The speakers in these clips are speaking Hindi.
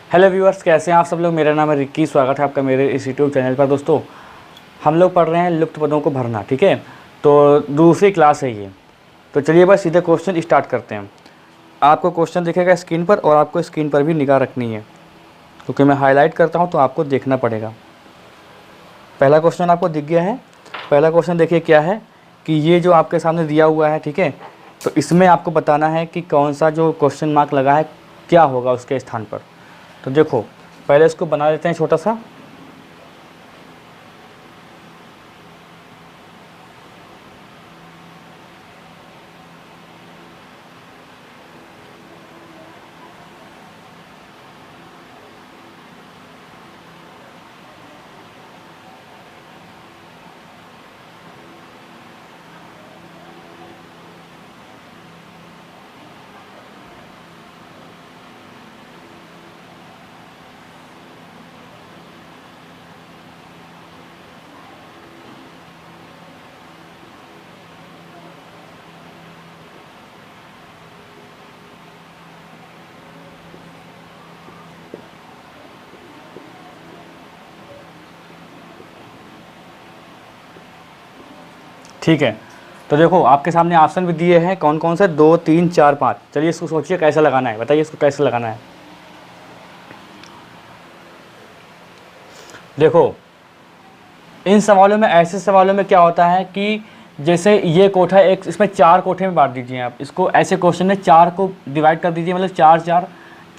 हेलो व्यूअर्स, कैसे हैं आप सब लोग। मेरा नाम है रिक्की। स्वागत है आपका मेरे इस यूट्यूब चैनल पर। दोस्तों, हम लोग पढ़ रहे हैं लुप्त पदों को भरना। ठीक है, तो दूसरी क्लास है ये। तो चलिए बस सीधे क्वेश्चन स्टार्ट करते हैं। आपको क्वेश्चन दिखेगा स्क्रीन पर और आपको स्क्रीन पर भी निगाह रखनी है, क्योंकि मैं हाईलाइट करता हूँ तो आपको देखना पड़ेगा। पहला क्वेश्चन आपको दिख गया है। पहला क्वेश्चन देखिए क्या है कि ये जो आपके सामने दिया हुआ है, ठीक है, तो इसमें आपको बताना है कि कौन सा जो क्वेश्चन मार्क लगा है क्या होगा उसके स्थान पर। तो देखो, पहले इसको बना लेते हैं छोटा सा। ठीक है, तो देखो आपके सामने ऑप्शन भी दिए हैं कौन कौन से, 2, 3, 4, 5। चलिए इसको सोचिए कैसे लगाना है, बताइए इसको कैसे लगाना है। देखो, इन सवालों में, ऐसे सवालों में क्या होता है कि जैसे ये कोठा एक, इसमें 4 कोठे में बांट दीजिए आप इसको। ऐसे क्वेश्चन में 4 को डिवाइड कर दीजिए, मतलब 4 4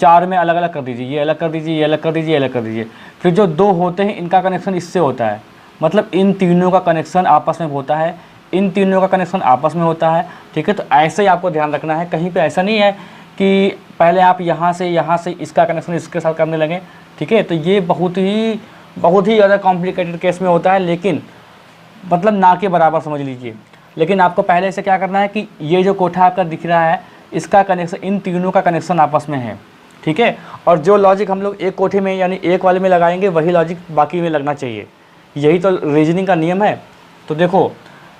4 में अलग अलग कर दीजिए। ये अलग कर दीजिए, ये अलग कर दीजिए, ये अलग कर दीजिए। फिर जो 2 होते हैं इनका कनेक्शन इससे होता है, मतलब इन तीनों का कनेक्शन आपस में होता है, इन तीनों का कनेक्शन आपस में होता है। ठीक है, तो ऐसे ही आपको ध्यान रखना है। कहीं पे ऐसा नहीं है कि पहले आप यहाँ से इसका कनेक्शन इसके साथ करने लगें। ठीक है, तो ये बहुत ही ज़्यादा कॉम्प्लिकेटेड केस में होता है, लेकिन मतलब ना के बराबर समझ लीजिए। लेकिन आपको पहले से क्या करना है कि ये जो कोठा आपका दिख रहा है इसका कनेक्शन, इन तीनों का कनेक्शन आपस में है। ठीक है, और जो लॉजिक हम लोग एक कोठे में यानी एक वाले में लगाएंगे वही लॉजिक बाकी में लगना चाहिए। यही तो रीजनिंग का नियम है। तो देखो,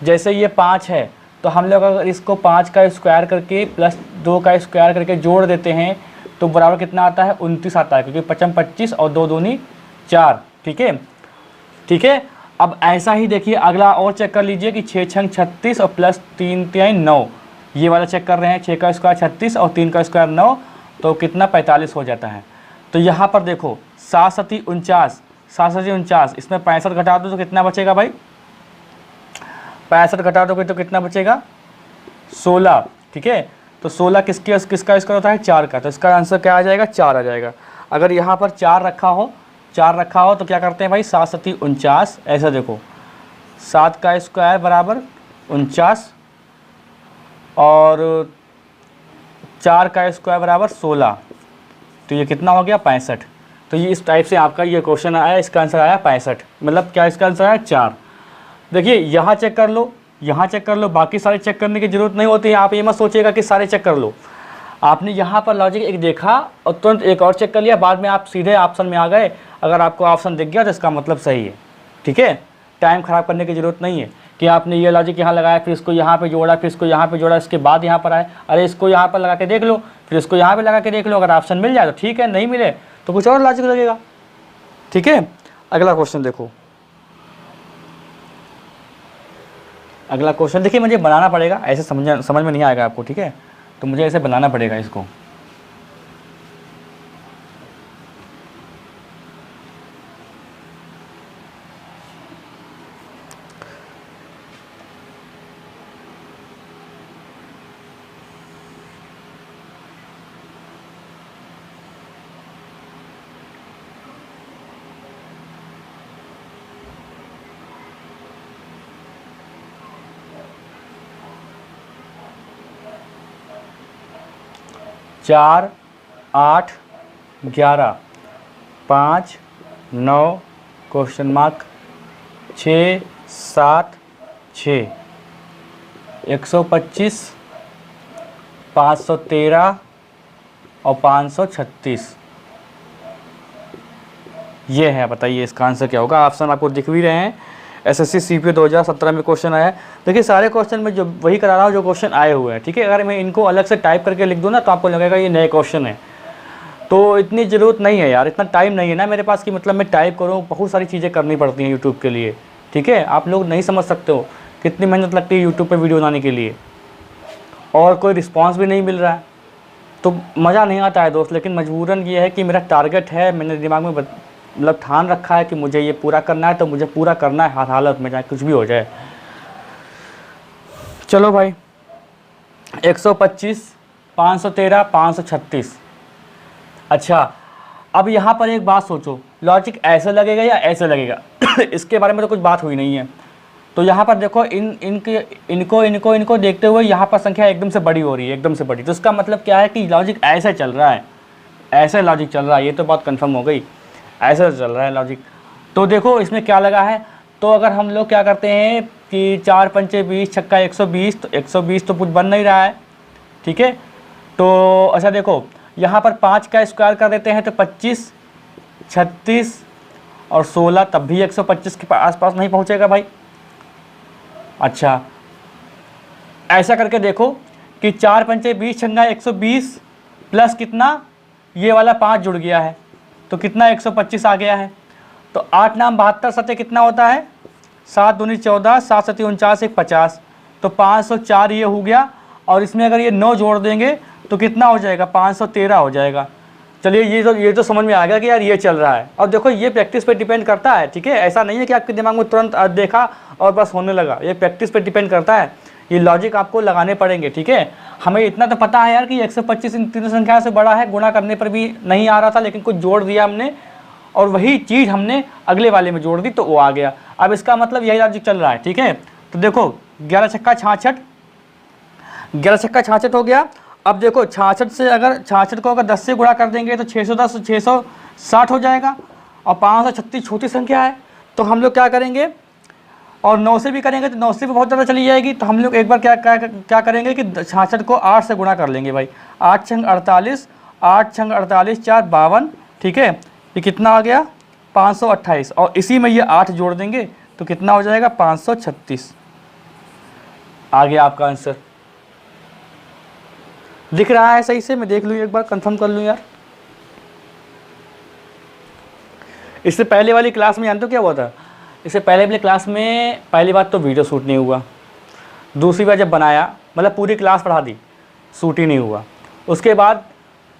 जैसे ये 5 है तो हम लोग अगर इसको 5 का स्क्वायर करके प्लस 2 का स्क्वायर करके जोड़ देते हैं तो बराबर कितना आता है, 29 आता है, क्योंकि 5 25 और 2 दूनी 4। ठीक है, ठीक है। अब ऐसा ही देखिए अगला और चेक कर लीजिए कि 6 छंग 36 और प्लस 3 3 9। ये वाला चेक कर रहे हैं, 6 का स्क्वायर 36 और 3 का स्क्वायर 9, तो कितना 45 हो जाता है। तो यहाँ पर देखो 7 सती 49, 7 सती 49, इसमें 65 घटा दो तो कितना बचेगा भाई, 65 घटा दोगे तो कितना बचेगा 16। ठीक है, तो 16 किसका स्क्वायर होता है, 4 का, तो इसका आंसर क्या आ जाएगा, 4 आ जाएगा। अगर यहाँ पर 4 रखा हो तो क्या करते हैं भाई, 7 सती 49, ऐसा देखो 7 का स्क्वायर बराबर 49 और 4 का स्क्वायर बराबर 16, तो ये कितना हो गया 65। तो ये इस टाइप से आपका ये क्वेश्चन आया, इसका आंसर आया 65, मतलब क्या इसका आंसर आया 4। देखिए यहाँ चेक कर लो, यहाँ चेक कर लो, बाकी सारे चेक करने की ज़रूरत नहीं होती है। आप ये मत सोचिएगा कि सारे चेक कर लो। आपने यहाँ पर लॉजिक एक देखा और तुरंत एक और चेक कर लिया, बाद में आप सीधे ऑप्शन में आ गए। अगर आपको ऑप्शन दिख गया तो इसका मतलब सही है। ठीक है, टाइम ख़राब करने की ज़रूरत नहीं है कि आपने ये लॉजिक यहाँ लगाया, फिर इसको यहाँ पे जोड़ा, फिर इसको यहाँ पे जोड़ा, इसके बाद यहाँ पर आए। अरे इसको यहाँ पर लगा के देख लो, फिर इसको यहाँ पर लगा के देख लो। अगर ऑप्शन मिल जाए तो ठीक है, नहीं मिले तो कुछ और लॉजिक लगेगा। ठीक है, अगला क्वेश्चन देखो। अगला क्वेश्चन देखिए, मुझे बनाना पड़ेगा, ऐसे समझ में नहीं आएगा आपको। ठीक है, तो मुझे ऐसे बनाना पड़ेगा इसको। चार 8 11 5 9 क्वेश्चन मार्क 6 7 6 125 513 और 536। ये है, बताइए इसका आंसर क्या होगा। ऑप्शन आपको दिख भी रहे हैं। एसएससी सीपीओ 2017 में क्वेश्चन आया। देखिए सारे क्वेश्चन में जो वही करा रहा हूँ जो क्वेश्चन आए हुए हैं। ठीक है, अगर मैं इनको अलग से टाइप करके लिख दूँ ना तो आपको लगेगा ये नए क्वेश्चन है। तो इतनी ज़रूरत नहीं है यार, इतना टाइम नहीं है ना मेरे पास कि मतलब मैं टाइप करूँ, बहुत सारी चीज़ें करनी पड़ती हैं यूट्यूब के लिए, ठीक है। आप लोग नहीं समझ सकते हो कितनी मेहनत लगती है यूट्यूब पे वीडियो बनाने के लिए, और कोई रिस्पांस भी नहीं मिल रहा है तो मज़ा नहीं आता है दोस्त। लेकिन मजबूरन ये है कि मेरा टारगेट है, मैंने दिमाग में मतलब ठान रखा है कि मुझे ये पूरा करना है, तो मुझे पूरा करना है हर हालत में, चाहे कुछ भी हो जाए। चलो भाई, 125, 513, 536। अच्छा, अब यहाँ पर एक बात सोचो, लॉजिक ऐसे लगेगा या ऐसे लगेगा इसके बारे में तो कुछ बात हुई नहीं है। तो यहाँ पर देखो, इनको देखते हुए यहाँ पर संख्या एकदम से बड़ी हो रही है, एकदम से बड़ी। तो इसका मतलब क्या है कि लॉजिक ऐसे चल रहा है, ऐसे लॉजिक चल रहा है, ये तो बात कंफर्म हो गई, ऐसे चल रहा है लॉजिक। तो देखो इसमें क्या लगा है, तो अगर हम लोग क्या करते हैं कि 4 पंचे 20, छक्का 120, तो 120 तो कुछ बन नहीं रहा है, ठीक है। तो अच्छा देखो, यहाँ पर 5 का स्क्वायर कर देते हैं तो 25, 36 और 16, तब भी 125 के आसपास नहीं पहुँचेगा भाई। अच्छा, ऐसा करके देखो कि 4 पंचे 20, छंगा 120 प्लस कितना, ये वाला 5 जुड़ गया है तो कितना 125 आ गया है। तो 8 नाम 72, सत्य कितना होता है, 7 दूनी 14, 7 सत्ती 49, 1 50, तो 504 ये हो गया। और इसमें अगर ये 9 जोड़ देंगे तो कितना हो जाएगा, 513 हो जाएगा। चलिए ये तो समझ में आ गया कि यार ये चल रहा है। और देखो ये प्रैक्टिस पे डिपेंड करता है, ठीक है। ऐसा नहीं है कि आपके दिमाग में तुरंत देखा और बस होने लगा, ये प्रैक्टिस पे डिपेंड करता है। ये लॉजिक आपको लगाने पड़ेंगे, ठीक है। हमें इतना तो पता है यार कि 125 इन तीनों संख्या से बड़ा है, गुणा करने पर भी नहीं आ रहा था, लेकिन कुछ जोड़ दिया हमने और वही चीज़ हमने अगले वाले में जोड़ दी तो वो आ गया। अब इसका मतलब यही लॉजिक चल रहा है, ठीक है। तो देखो 11 छक्का 66, 11 छक्का 66 हो गया। अब देखो 66 से अगर 66 को अगर 10 से गुणा कर देंगे तो 610, 660 हो जाएगा। और 536 छोटी संख्या है तो हम लोग क्या करेंगे, और 9 से भी करेंगे तो 9 से भी बहुत ज़्यादा चली जाएगी। तो हम लोग एक बार क्या करेंगे कि 66 को 8 से गुणा कर लेंगे भाई। 8 छंग 48, 8 छंग 48, 4 52, ठीक है। ये कितना आ गया, 528, और इसी में ये 8 जोड़ देंगे तो कितना हो जाएगा, 536। आ गया आपका आंसर। दिख रहा है सही से, मैं देख लूँ एक बार, कंफर्म कर लूँ यार। इससे पहले वाली क्लास में जानते हो क्या हुआ था, इससे पहले वाली क्लास में पहली बात तो वीडियो शूट नहीं हुआ, दूसरी बार जब बनाया मतलब पूरी क्लास पढ़ा दी, शूट ही नहीं हुआ। उसके बाद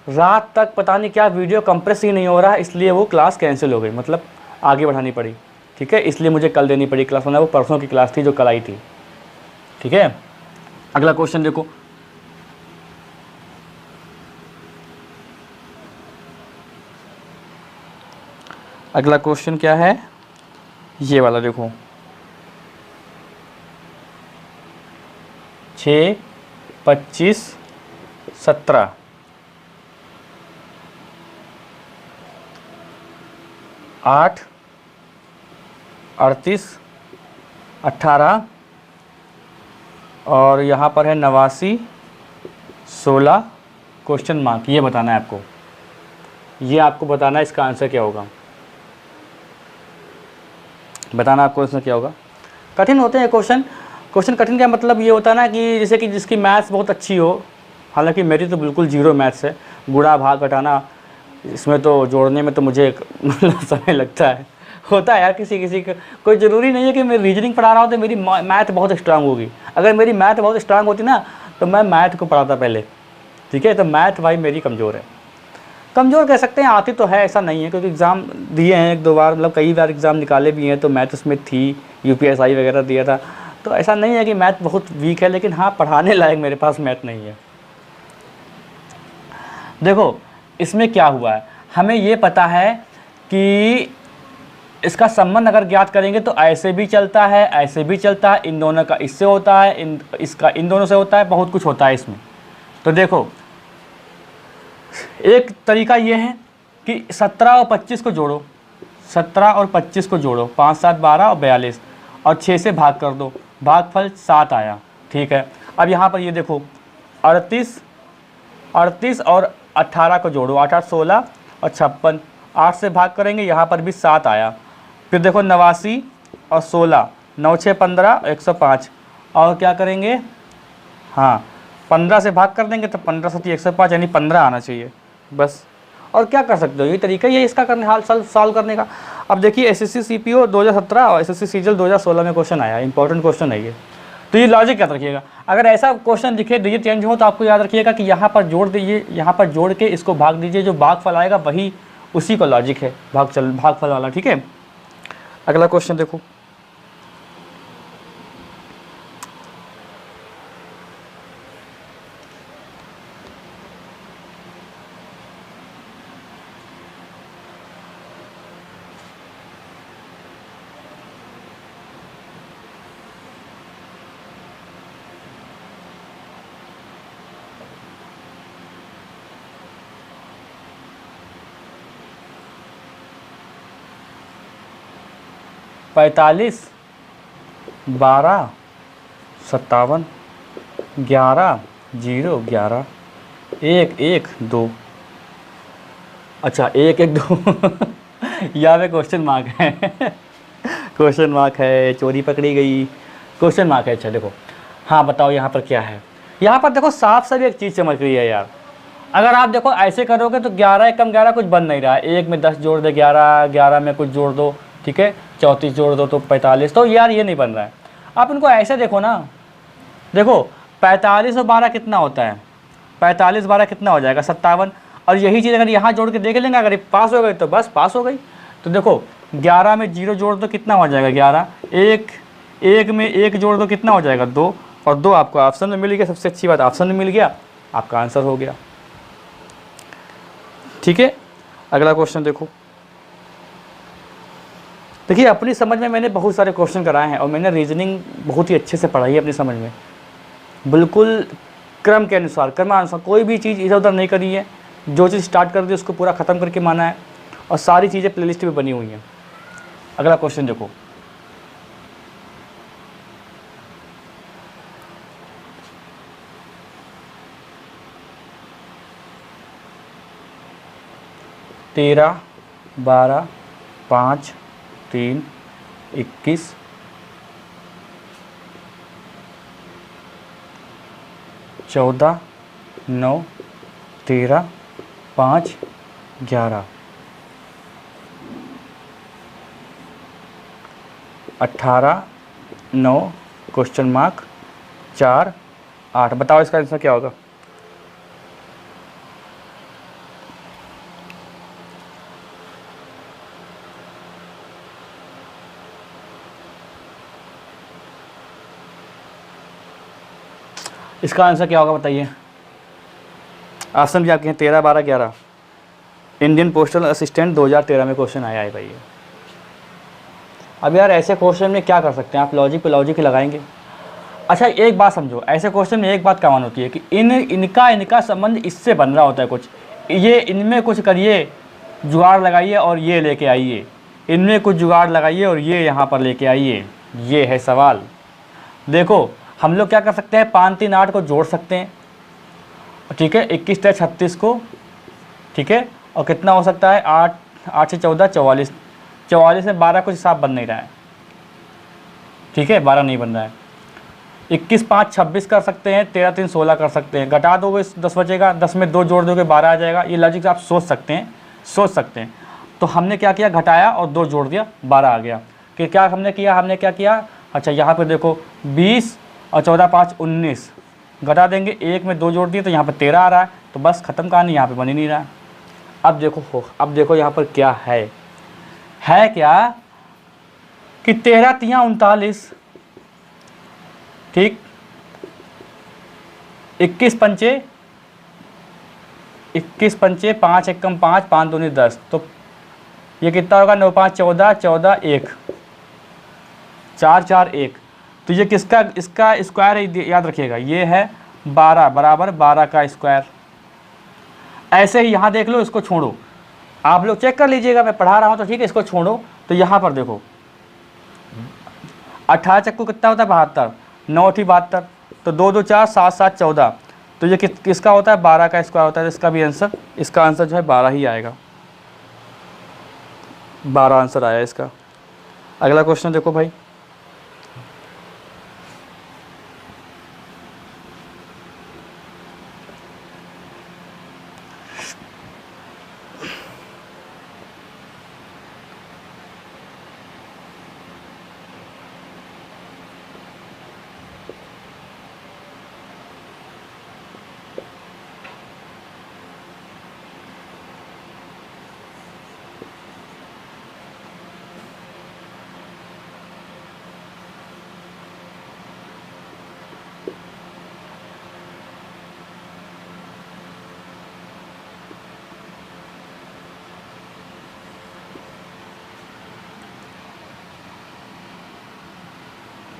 रात तक पता नहीं क्या वीडियो कंप्रेस ही नहीं हो रहा, इसलिए वो क्लास कैंसिल हो गई, मतलब आगे बढ़ानी पड़ी, ठीक है। इसलिए मुझे कल देनी पड़ी क्लास, वरना वो परसों की क्लास थी जो कल आई थी, ठीक है। अगला क्वेश्चन देखो, अगला क्वेश्चन क्या है, ये वाला देखो, 6, 25, 17, 8, 38, 18 और यहाँ पर है 89, 16, क्वेश्चन मार्क। ये बताना है आपको, ये आपको बताना है इसका आंसर क्या होगा, बताना आपको इसमें क्या होगा। कठिन होते हैं क्वेश्चन, क्वेश्चन कठिन का मतलब ये होता है ना कि जैसे कि जिसकी मैथ्स बहुत अच्छी हो, हालांकि मेरी तो बिल्कुल जीरो मैथ्स है, गुणा भाग घटाना इसमें तो जोड़ने में तो मुझे मतलब समय लगता है, होता है यार किसी किसी का। कोई ज़रूरी नहीं है कि मैं रीजनिंग पढ़ा रहा हूँ तो मेरी मैथ बहुत स्ट्रांग होगी। अगर मेरी मैथ बहुत स्ट्रांग होती ना तो मैं मैथ को पढ़ाता पहले, ठीक है। तो मैथ भाई मेरी कमज़ोर है, कमज़ोर कह सकते हैं, आती तो है ऐसा नहीं है, क्योंकि एग्ज़ाम दिए हैं 1-2 बार, मतलब कई बार एग्ज़ाम निकाले भी हैं तो मैथ उसमें थी, UPSI वगैरह दिया था, तो ऐसा नहीं है कि मैथ बहुत वीक है। लेकिन हाँ, पढ़ाने लायक मेरे पास मैथ नहीं है। देखो इसमें क्या हुआ है, हमें ये पता है कि इसका संबंध अगर ज्ञात करेंगे तो ऐसे भी चलता है, ऐसे भी चलता है, इन दोनों का इससे होता है, इसका इन दोनों से होता है, बहुत कुछ होता है इसमें। तो देखो एक तरीका ये है कि 17 और 25 को जोड़ो, 17 और 25 को जोड़ो, 5, 7, 12 और 42 और 6 से भाग कर दो, भागफल 7 आया, ठीक है। अब यहाँ पर ये देखो 38 और 18 को जोड़ो, 8, 8, 16 और 56, 8 से भाग करेंगे, यहाँ पर भी 7 आया। फिर देखो 89 और 16, 9, 6, 15, 105 और क्या करेंगे, हाँ 15 से भाग कर देंगे तो 15 7 105, यानी 15 आना चाहिए बस। और क्या कर सकते हो, ये तरीका ही है इसका करने, हाल सॉल्व करने का। अब देखिए एसएससी सीपीओ 2017 और एसएससी सीजीएल 2016 में क्वेश्चन आया, इंपॉर्टेंट क्वेश्चन है ये। तो ये लॉजिक याद रखिएगा, अगर ऐसा क्वेश्चन दिखे डिजिट चेंज हो तो आपको याद रखिएगा कि यहाँ पर जोड़ दीजिए, यहाँ पर जोड़ के इसको भाग दीजिए, जो भागफल आएगा वही उसी का लॉजिक है, भागफल वाला। ठीक है, अगला क्वेश्चन देखो। पैंतालीस, 12, 57, 11, 0, 11, 1, 1, 2। अच्छा 1, 1, 2 यहाँ पे क्वेश्चन मार्क है क्वेश्चन मार्क है, चोरी पकड़ी गई, क्वेश्चन मार्क है। अच्छा देखो, हाँ बताओ यहाँ पर क्या है। यहाँ पर देखो साफ साफ एक चीज़ चमक रही है यार, अगर आप देखो ऐसे करोगे तो 11 एकम 11 कुछ बन नहीं रहा है, 1 में 10 जोड़ दे 11, 11 में कुछ जोड़ दो, ठीक है 34 जोड़ दो तो 45, तो यार ये नहीं बन रहा है। आप इनको ऐसे देखो ना, देखो 45 और 12 कितना होता है, 45 12 कितना हो जाएगा 57, और यही चीज़ अगर यहाँ जोड़ के देख लेंगे, अगर पास हो गई तो बस पास हो गई। तो देखो 11 में 0 जोड़ दो कितना हो जाएगा 11, 1 में 1 जोड़ दो कितना हो जाएगा 2, और 2 आपको ऑप्शन में मिल गया, सबसे अच्छी बात ऑप्शन में मिल गया, आपका आंसर हो गया। ठीक है, अगला क्वेश्चन देखो। देखिए अपनी समझ में मैंने बहुत सारे क्वेश्चन कराए हैं और मैंने रीजनिंग बहुत ही अच्छे से पढ़ाई है अपनी समझ में, बिल्कुल क्रम के अनुसार, क्रमानुसार, कोई भी चीज़ इधर उधर नहीं करी है, जो चीज़ स्टार्ट कर दी उसको पूरा ख़त्म करके माना है, और सारी चीज़ें प्लेलिस्ट में बनी हुई हैं। अगला क्वेश्चन देखो। तेरह, 12, 5, 3, 21, 14, 9, 13, 5, 11, 18, 9, क्वेश्चन मार्क 4, 8। बताओ इसका आंसर क्या होगा। इसका आंसर क्या होगा बताइए। ऑप्शन भी आपके हैं 13, 12, 11। इंडियन पोस्टल असिस्टेंट 2013 में क्वेश्चन आया है भाई। अब यार ऐसे क्वेश्चन में क्या कर सकते हैं आप, लॉजिक पे लॉजिक ही लगाएंगे। अच्छा एक बात समझो, ऐसे क्वेश्चन में एक बात कमान होती है कि इनका संबंध इससे बन रहा होता है कुछ, ये इनमें कुछ करिए, जुगाड़ लगाइए और ये लेके आइए, इनमें कुछ जुगाड़ लगाइए और ये यहाँ पर लेके आइए, ये है सवाल। देखो हम लोग क्या कर सकते हैं, 5, 3, 8 को जोड़ सकते हैं, ठीक है 21 से 36 को, ठीक है, और कितना हो सकता है 8 से 14, 44, 44 में 12 कुछ हिसाब बन नहीं रहा है, ठीक है 12 नहीं बन रहा है। 21, 5, 26 कर सकते हैं, 13, 3, 16 कर सकते हैं, घटा दोगे 10 बचेगा, 10 में 2 जोड़ दोगे 12 आ जाएगा। ये लॉजिक आप सोच सकते हैं। तो हमने क्या किया, घटाया और 2 जोड़ दिया 12 आ गया। कि क्या हमने किया, अच्छा यहाँ पर देखो 20 और 14, 5, 19 घटा देंगे, 1 में 2 जोड़ दिए तो यहाँ पर 13 आ रहा है, तो बस ख़त्म कहानी, यहाँ पे बन ही नहीं रहा। अब देखो यहाँ पर क्या है क्या कि 13 तियाँ 39, ठीक 21 पंचे 5 एकम 5, 5 दूनी 10, तो ये कितना होगा 9, 5, 14, 14, 1, 4, 4, 1। तो ये इसका स्क्वायर है, याद रखिएगा, ये है 12 बराबर 12 का स्क्वायर। ऐसे ही यहाँ देख लो, इसको छोड़ो, आप लोग चेक कर लीजिएगा, मैं पढ़ा रहा हूँ तो ठीक है, इसको छोड़ो। तो यहाँ पर देखो 18 चक्कू कितना होता है 72, 9 × 72, तो 2, 2, 4, 7, 7, 14, तो ये किसका होता है 12 का स्क्वायर होता है। इसका आंसर जो है 12 ही आएगा, 12 आंसर आया इसका। अगला क्वेश्चन देखो भाई।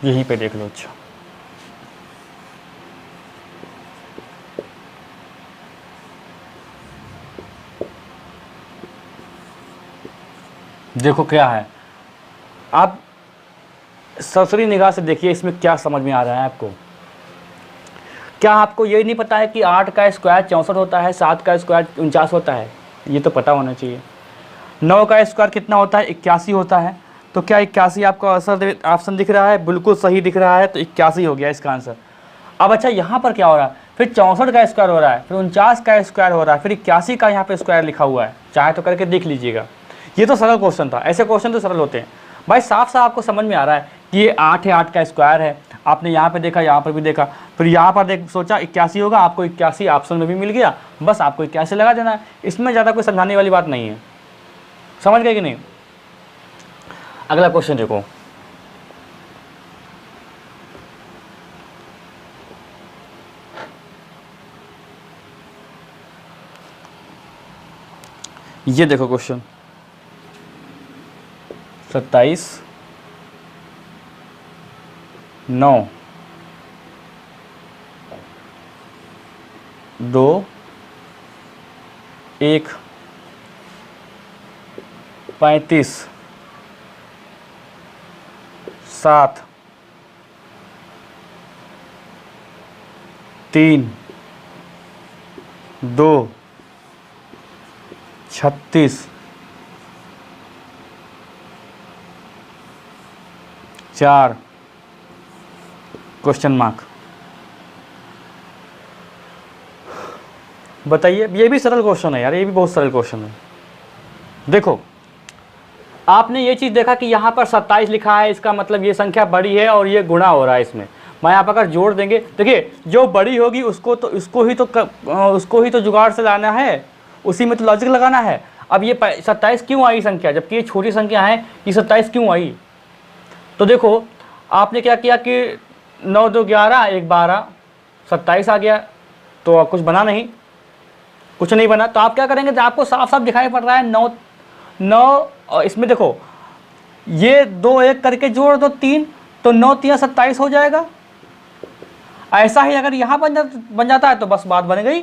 यहीं पे देख लो। अच्छा देखो क्या है, आप सरसरी निगाह से देखिए इसमें क्या समझ में आ रहा है आपको। क्या आपको ये नहीं पता है कि 8 का स्क्वायर 64 होता है, 7 का स्क्वायर 49 होता है? ये तो पता होना चाहिए। 9 का स्क्वायर कितना होता है? 81 होता है। तो क्या 81 आपका ऑप्शन दिख रहा है? बिल्कुल सही दिख रहा है, तो 81 हो गया इसका आंसर। अब अच्छा यहाँ पर क्या हो रहा है, फिर 64 का स्क्वायर हो रहा है, फिर 49 का स्क्वायर हो रहा है, फिर 81 का यहाँ पे स्क्वायर लिखा हुआ है। चाहे तो करके देख लीजिएगा। ये तो सरल क्वेश्चन था, ऐसे क्वेश्चन तो सरल होते हैं भाई। साफ साफ आपको समझ में आ रहा है कि ये 8 है, 8 का स्क्वायर है। आपने यहाँ पे देखा, यहाँ पर भी देखा, फिर यहाँ पर देख सोचा 81 होगा, आपको 81 ऑप्शन में भी मिल गया, बस आपको 81 लगा देना है। इसमें ज़्यादा कोई समझाने वाली बात नहीं है। समझ गए कि नहीं? अगला क्वेश्चन देखो। ये देखो क्वेश्चन 27 9 2 1 35 7 3 2 36 4 क्वेश्चन मार्क। बताइए, ये भी सरल क्वेश्चन है यार, ये भी बहुत सरल क्वेश्चन है। देखो आपने ये चीज़ देखा कि यहाँ पर 27 लिखा है, इसका मतलब ये संख्या बड़ी है और ये गुणा हो रहा है इसमें। मैं आप अगर जोड़ देंगे, देखिए जो बड़ी होगी उसको ही तो जुगाड़ से लाना है, उसी में तो लॉजिक लगाना है। अब ये 27 क्यों आई संख्या, जबकि ये छोटी संख्या है, ये 27 क्यों आई? तो देखो आपने क्या किया कि 9 2 11 1 12 27 आ गया, तो कुछ बना नहीं, कुछ नहीं बना। तो आप क्या करेंगे, तो आपको साफ साफ दिखाई पड़ रहा है 9 और इसमें देखो ये 2 1 करके जोड़ दो 3, तो 9 3 27 हो जाएगा। ऐसा ही अगर यहाँ बन जाता है तो बस बात बन गई।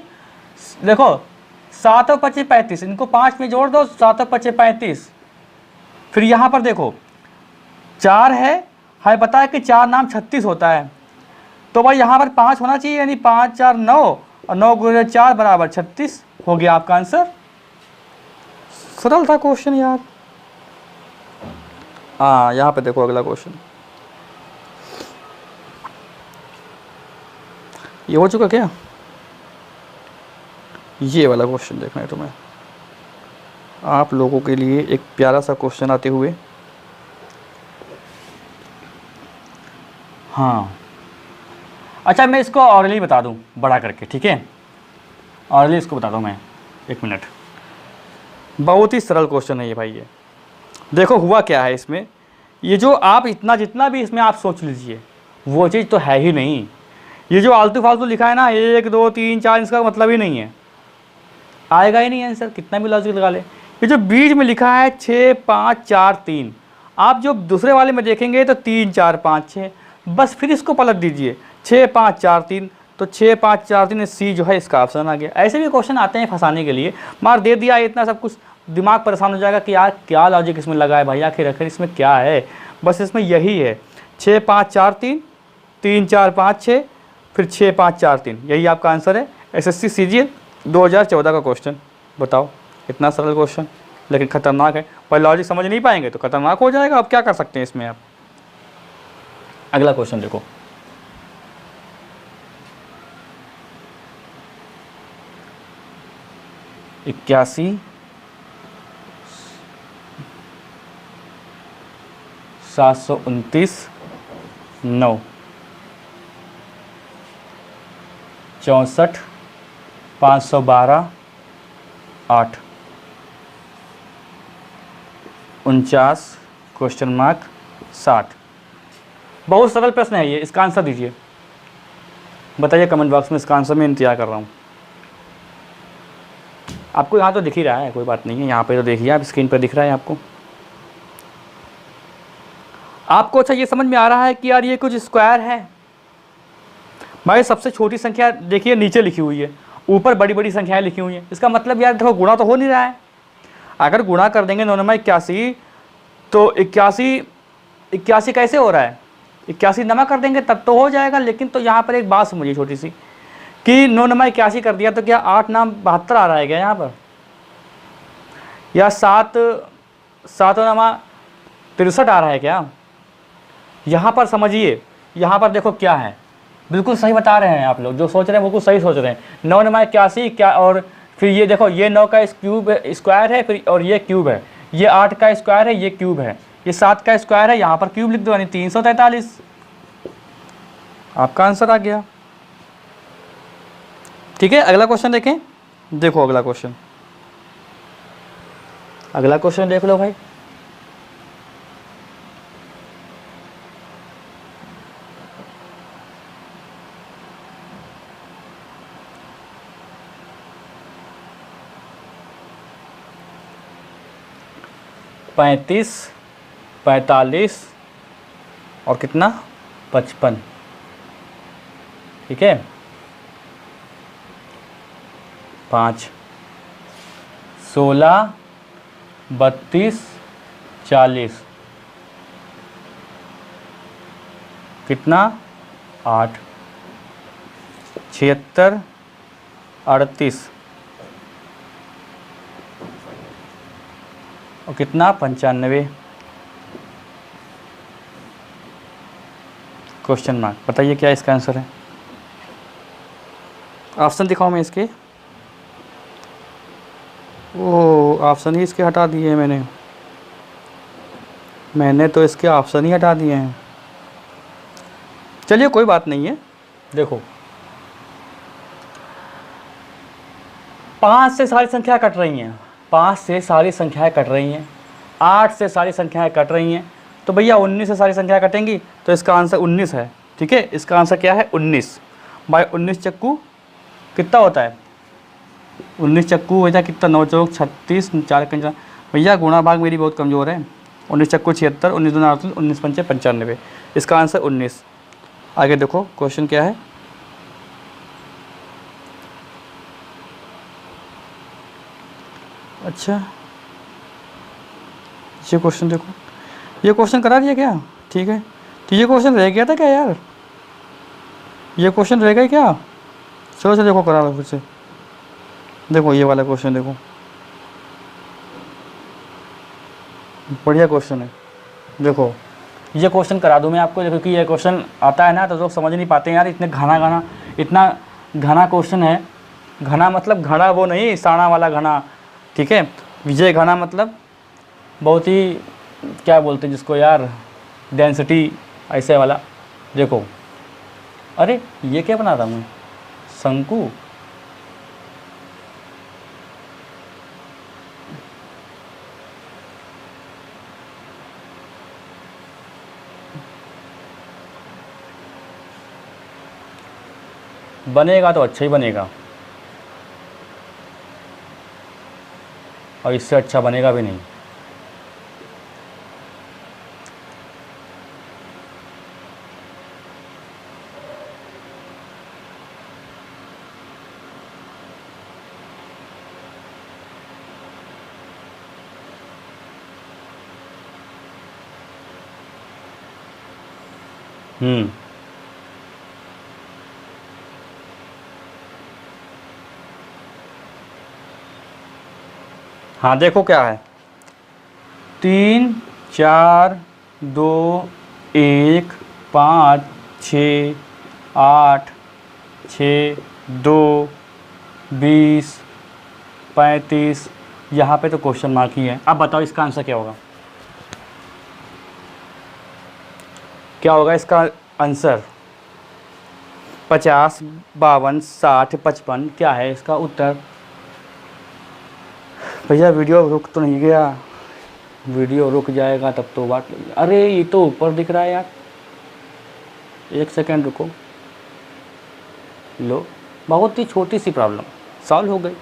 देखो 7 और 25 35, इनको 5 में जोड़ दो, 7 और 25 35। फिर यहाँ पर देखो 4 है, हमें पता है कि 4 नाम 36 होता है, तो भाई यहाँ पर 5 होना चाहिए, यानी 5 4 9 और 9 गुणे 4 बराबर 36 हो गया आपका आंसर। सरल था क्वेश्चन यार। हाँ यहाँ पे देखो अगला क्वेश्चन, ये हो चुका क्या? ये वाला क्वेश्चन देखना है तुम्हें, आप लोगों के लिए एक प्यारा सा क्वेश्चन आते हुए। हाँ अच्छा, मैं इसको ऑरली बता दूं बड़ा करके, ठीक है? ऑरली इसको बता दूं मैं, 1 मिनट। बहुत ही सरल क्वेश्चन है ये भाई। ये देखो हुआ क्या है इसमें, ये जो आप जितना भी इसमें आप सोच लीजिए, वो चीज़ तो है ही नहीं। ये जो आलतू फालतू लिखा है ना 1 2 3 4, इसका मतलब ही नहीं है, आएगा ही नहीं आंसर, कितना भी लॉजिक लगा ले। ये जो बीच में लिखा है 6 5 4 3, आप जो दूसरे वाले में देखेंगे तो 3 4 5 6, बस फिर इसको पलट दीजिए 6 5 4 3, तो 6 5 4 3 सी जो है इसका ऑप्शन आ गया। ऐसे भी क्वेश्चन आते हैं फंसाने के लिए, मार दे दिया इतना सब कुछ, दिमाग परेशान हो जाएगा कि यार क्या लॉजिक इसमें लगा है भाई, आखिर इसमें क्या है। बस इसमें यही है 6 5 4 3, 3 4 5 6, फिर 6 5 4 3, यही आपका आंसर है। SSC CGL 2014 का क्वेश्चन। बताओ, इतना सरल क्वेश्चन लेकिन ख़तरनाक है। पर लॉजिक समझ नहीं पाएंगे तो खतरनाक हो जाएगा। अब क्या कर सकते हैं इसमें आप। अगला क्वेश्चन देखो, इक्यासी 729 9 64 512 8 49 क्वेश्चन मार्क 60। बहुत सरल प्रश्न है ये, इसका आंसर दीजिए। बताइए कमेंट बॉक्स में, इसका आंसर मैं इंतजार कर रहा हूँ। आपको यहाँ तो दिख ही रहा है, कोई बात नहीं है, यहाँ पे तो देखिए आप, स्क्रीन पर दिख रहा है आपको। आपको अच्छा ये समझ में आ रहा है कि यार ये कुछ स्क्वायर है। भाई सबसे छोटी संख्या देखिए नीचे लिखी हुई है, ऊपर बड़ी बड़ी संख्याएं लिखी हुई हैं। इसका मतलब यार देखो गुणा तो हो नहीं रहा है। अगर गुणा कर देंगे 9 81 तो 81 कैसे हो रहा है, 81 नमा कर देंगे तब तो हो जाएगा। लेकिन तो यहाँ पर एक बात समझिए छोटी सी कि 9 नमा 81 कर दिया तो क्या 8 नाम 72 आ रहा है क्या यहाँ पर, या 7 नमा 63 आ रहा है क्या? यहाँ पर समझिए, यहाँ पर देखो क्या है, बिल्कुल सही बता रहे हैं आप लोग, जो सोच रहे हैं बिल्कुल सही सोच रहे हैं। 9 नमा 81 क्या, और फिर ये देखो ये 9 का क्यूब स्क्वायर है, फिर और ये क्यूब है, ये 8 का स्क्वायर है, ये क्यूब है, ये 7 का स्क्वायर है, यहाँ पर क्यूब लिख दो यानी 343। आपका आंसर आ गया। ठीक है, अगला क्वेश्चन देखें। देखो अगला क्वेश्चन, अगला क्वेश्चन देख लो भाई। पैंतीस, 45 और कितना 55। ठीक है, 5, 16, 32, 40 कितना 8, 76, 38 और कितना 95। क्वेश्चन मार्क, बताइए क्या इसका आंसर है। ऑप्शन दिखाओ मैं इसके। ओह, ऑप्शन ही इसके हटा दिए हैं मैंने तो इसके ऑप्शन ही हटा दिए हैं। चलिए कोई बात नहीं है। देखो 5 से सारी संख्या कट रही हैं, 5 से सारी संख्याएं कट रही हैं, 8 से सारी संख्याएं कट रही हैं, तो भैया 19 से सारी संख्याएं कटेंगी, तो इसका आंसर 19 है। ठीक है, इसका आंसर क्या है 19। भाई 19 चक्कू कितना होता है, 19 चक्कू भैया कितना, 9 चौक 36, 4 कंचा, भैया गुणा भाग मेरी बहुत कमज़ोर है। 19 चक्कू 76, 19 दूना 38, 19 पंचे 95। इसका आंसर 19। आगे देखो क्वेश्चन क्या है। अच्छा ये क्वेश्चन देखो, ये क्वेश्चन करा दिया क्या? ठीक है, तो ये क्वेश्चन रह गया था क्या यार, ये क्वेश्चन रह गया क्या? चलो चलो देखो करा लो फिर से। देखो ये वाला क्वेश्चन देखो, बढ़िया क्वेश्चन है। देखो ये क्वेश्चन करा दूँ मैं आपको, देखो कि ये क्वेश्चन आता है ना तो लोग समझ नहीं पाते हैं यार, इतना घना क्वेश्चन है। घना मतलब घड़ा वो नहीं साना वाला घना, ठीक है, विजय घना मतलब बहुत ही क्या बोलते हैं जिसको यार, डेंसिटी ऐसे वाला। देखो अरे ये क्या बना रहा हूँ, शंकु। बनेगा तो अच्छा ही बनेगा, और इससे अच्छा बनेगा भी नहीं। हाँ देखो क्या है, 3, 4, 2, 1, 5, 6, 8, 6, 2, 20, 35। यहाँ पे तो क्वेश्चन मार्क ही है। अब बताओ इसका आंसर क्या होगा, क्या होगा इसका आंसर? 50, 52, 60, 55 क्या है इसका उत्तर? भैया वीडियो रुक तो नहीं गया, वीडियो रुक जाएगा तब तो बात। अरे ये तो ऊपर दिख रहा है यार, एक सेकेंड रुको। लो, बहुत ही छोटी सी प्रॉब्लम सॉल्व हो गई।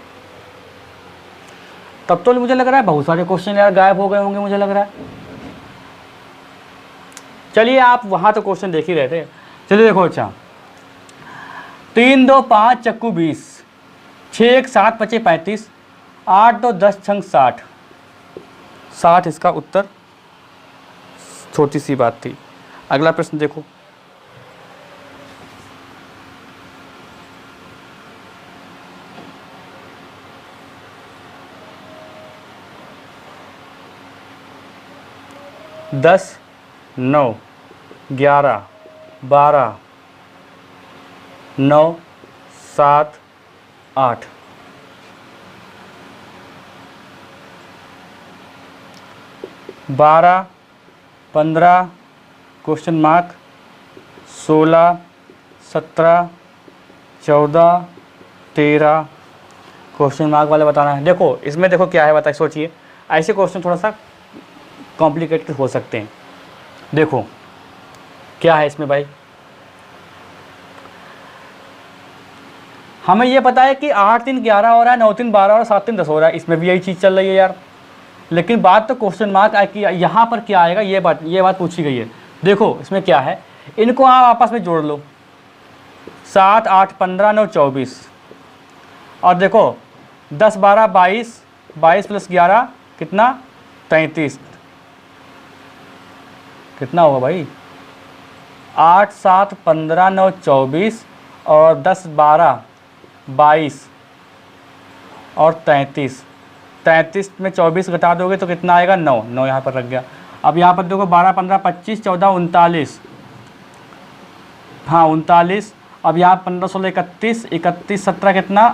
तब तो मुझे लग रहा है बहुत सारे क्वेश्चन यार गायब हो गए होंगे, मुझे लग रहा है। चलिए आप वहाँ तो क्वेश्चन देख ही रहे थे। चलिए देखो, अच्छा 3 2 5 चक्कू 20, 6 1 7 5 35, 8 2 10 छंग 60, 60 इसका उत्तर। छोटी सी बात थी। अगला प्रश्न देखो, दस 9 11 12 9 7 8, 12 15 क्वेश्चन मार्क, 16 17 14 13 क्वेश्चन मार्क वाले बताना है। देखो इसमें देखो क्या है, बताइए, सोचिए। ऐसे क्वेश्चन थोड़ा सा कॉम्प्लिकेटेड हो सकते हैं। देखो क्या है इसमें भाई, हमें ये पता है कि 8 3 11 हो रहा है, 9 3 12 और 7 3 10 हो रहा है। इसमें भी यही चीज़ चल रही है यार। लेकिन बात तो क्वेश्चन मार्क है कि यहाँ पर क्या आएगा, ये बात पूछी गई है। देखो इसमें क्या है, इनको आप आपस में जोड़ लो, 7 8 15 9 24, और देखो 10 12 22, 22 प्लस 11 कितना, 33, कितना होगा भाई, 8 7 15 9 24 और 10 12 22 और 33, 33 में 24 घटा दोगे तो कितना आएगा, 9, 9 यहाँ पर रख गया। अब यहाँ पर देखो 12 15 25 14 39, हाँ 39। अब यहाँ 15 16 31, 31 17 कितना,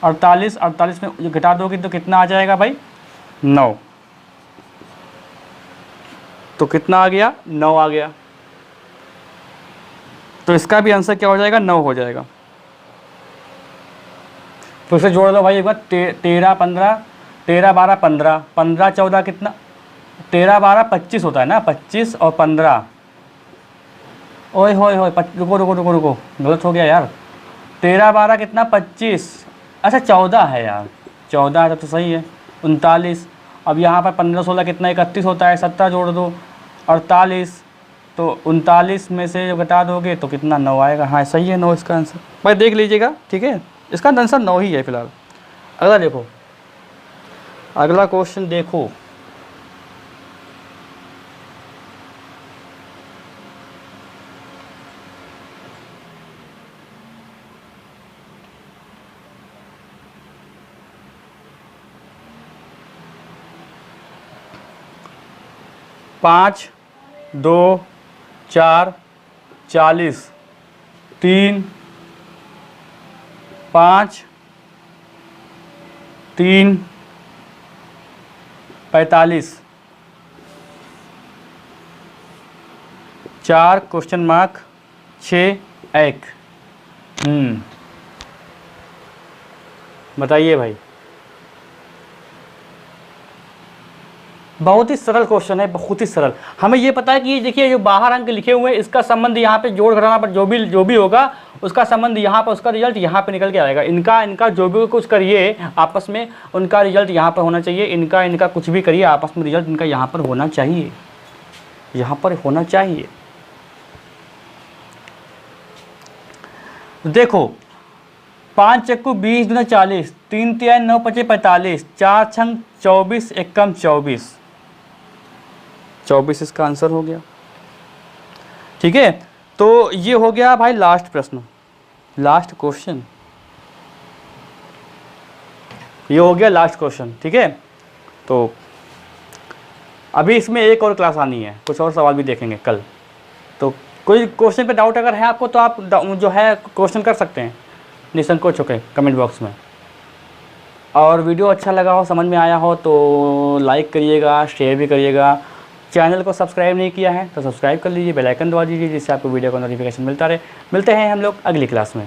48, 48 में घटा दोगे तो कितना आ जाएगा भाई, 9। तो कितना आ गया, 9 आ गया। तो इसका भी आंसर क्या हो जाएगा, 9 हो जाएगा। तो इसे जोड़ लो भाई एक बार, 13 15 13 12 15, 15 14 कितना, 13 12 25 होता है ना, 25 और 15, ओए होए होए, रुको रुको रुको रुको, गलत हो गया यार। 13 12 कितना, 25, अच्छा 14 है यार, 14 है तो सही है, 39। अब यहाँ पर 15 16 कितना, 31 होता है, 17 जोड़ दो, 48, तो 39 में से जो घटा दोगे तो कितना, 9 आएगा। हाँ सही है, 9 इसका आंसर। भाई देख लीजिएगा, ठीक है, इसका आंसर 9 ही है फिलहाल। अगला देखो, अगला क्वेश्चन देखो, पाँच 2 4 40, 3 5 3 45, 4 क्वेश्चन मार्क, 6 1। बताइए भाई, बहुत ही सरल क्वेश्चन है, बहुत ही सरल। हमें ये पता है कि ये देखिए जो बाहर अंक लिखे हुए हैं इसका संबंध यहाँ पे जोड़ घटाना पर जो भी होगा उसका संबंध यहाँ पर, उसका रिजल्ट यहाँ पे निकल के आएगा। इनका जो भी कुछ करिए आपस में, उनका रिजल्ट यहाँ पर होना चाहिए। इनका कुछ भी करिए आपस में, रिजल्ट इनका यहाँ पर होना चाहिए, यहाँ पर होना चाहिए। देखो 5 चक्कू 20 दूना 40, 3 3 9 5 45, 4 छंग 24, 1 कम 24, 24 इसका आंसर हो गया। ठीक है, तो ये हो गया भाई लास्ट प्रश्न, लास्ट क्वेश्चन, ये हो गया लास्ट क्वेश्चन। ठीक है, तो अभी इसमें एक और क्लास आनी है, कुछ और सवाल भी देखेंगे कल। तो कोई क्वेश्चन पे डाउट अगर है आपको तो आप जो है क्वेश्चन कर सकते हैं निसंकोच होकर कमेंट बॉक्स में। और वीडियो अच्छा लगा हो, समझ में आया हो तो लाइक करिएगा, शेयर भी करिएगा। चैनल को सब्सक्राइब नहीं किया है तो सब्सक्राइब कर लीजिए, बेल आइकन दबा दीजिए जिससे आपको वीडियो का नोटिफिकेशन मिलता रहे। मिलते हैं हम लोग अगली क्लास में।